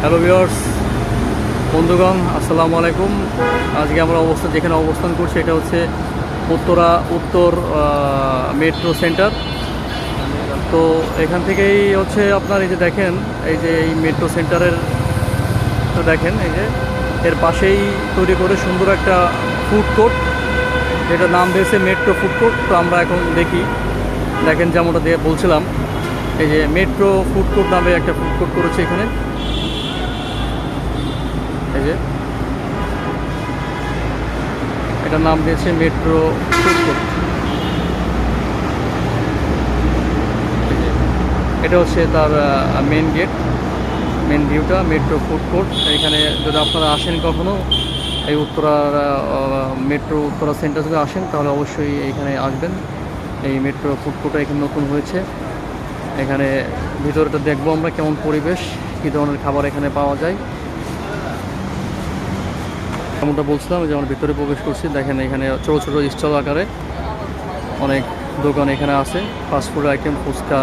Hello viewers, বন্ধুগণ, আসসালামু আলাইকুম। আজকে আমরা যেখানে অবস্থান করছি এটা হচ্ছে উত্তর মেট্রো সেন্টার। তো এখান থেকেই হচ্ছে আপনার এই যে দেখেন, এই যে এই মেট্রো সেন্টারের তো দেখেন, এই যে এর পাশেই তৈরি করে সুন্দর একটা ফুড কোর্ট, যেটার নাম দিয়েছে মেট্রো ফুড কোর্ট। তো আমরা এখন দেখেন যেমনটা দিয়ে বলছিলাম, এই যে মেট্রো ফুড কোর্ট নামে একটা ফুড কোর্ট করেছে এখানে। এই যে এটার নাম দিয়েছে মেট্রো ফুড কোর্ট। এটা হচ্ছে তার মেন ভিউটা, মেট্রো ফুড কোর্ট। এখানে যদি আপনারা আসেন কখনো এই উত্তরা সেন্টার যদি আসেন, তাহলে অবশ্যই এখানে আসবেন। এই মেট্রো ফুড কোর্টটা এখানে নতুন হয়েছে। এখানে ভিতরেটা দেখবো আমরা কেমন পরিবেশ, কী ধরনের খাবার এখানে পাওয়া যায়। যেমনটা বলছিলাম, যে আমরা ভিতরে প্রবেশ করছি, দেখেন এখানে ছোটো ছোটো স্টল আকারে অনেক দোকান এখানে আছে। ফাস্টফুড আইটেম, ফুচকা,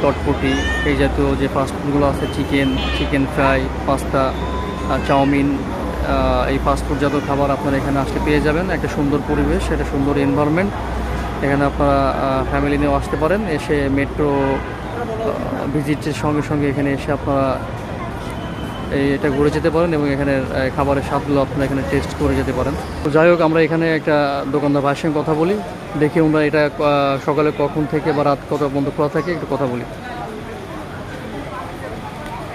চটপটি, এই জাতীয় যে ফাস্টফুডগুলো আছে, চিকেন ফ্রাই, পাস্তা, চাউমিন, এই ফাস্টফুড জাতীয় খাবার আপনারা এখানে আসলে পেয়ে যাবেন। একটা সুন্দর পরিবেশ, একটা সুন্দর এনভায়রনমেন্ট। এখানে আপনারা ফ্যামিলি নিয়েও আসতে পারেন। এসে মেট্রো ভিজিটের সঙ্গে সঙ্গে এখানে এসে আপনারা এটা ঘুরে যেতে পারেন এবং এখানের খাবারের স্বাদগুলো আপনারা এখানে টেস্ট করে যেতে পারেন। তো যাই হোক, আমরা এখানে একটা দোকানদার ভাইয়ের সঙ্গে কথা বলি, দেখি আমরা এটা সকালে কখন থেকে বা রাত কত পর্যন্ত খোলা থাকে একটু কথা বলি।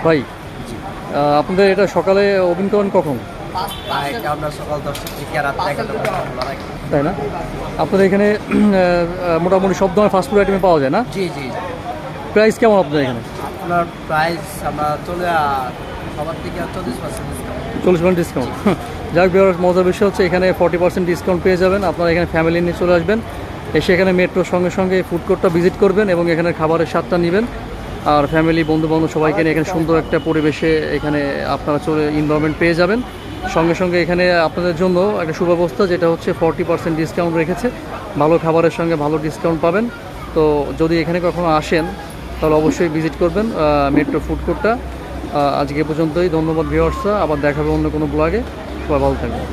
ভাই, আপনাদের এটা সকালে ওপেন করেন কখন? তাই না? আপনাদের এখানে মোটামুটি সব ধরনের ফাস্টফুড আইটেমে পাওয়া যায় না? জি জি। প্রাইস কেমন আপনাদের এখানে? আপনার প্রাইস আমরা সবার থেকে 40% 40% ডিসকাউন্ট। যাই হোক, মজার বিষয় হচ্ছে এখানে 40% ডিসকাউন্ট পেয়ে যাবেন। আপনারা এখানে ফ্যামিলি নিয়ে চলে আসবেন, এসে এখানে মেট্রোর সঙ্গে সঙ্গে ফুড কোর্টটা ভিজিট করবেন এবং এখানে খাবারের স্বাদটা নেবেন। আর ফ্যামিলি, বন্ধুবান্ধব সবাইকে নিয়ে এখানে সুন্দর একটা পরিবেশে এখানে আপনারা এনভায়রনমেন্ট পেয়ে যাবেন। সঙ্গে সঙ্গে এখানে আপনাদের জন্য একটা সুব্যবস্থা, যেটা হচ্ছে 40% ডিসকাউন্ট রেখেছে। ভালো খাবারের সঙ্গে ভালো ডিসকাউন্ট পাবেন। তো যদি এখানে কখনো আসেন, তাহলে অবশ্যই ভিজিট করবেন মেট্রো ফুড কোর্টটা। আজকে পর্যন্তই। ধন্যবাদ ভিউয়ার্সরা, আবার দেখাবে অন্য কোনো ব্লগে। সবাই ভালো থাকবেন।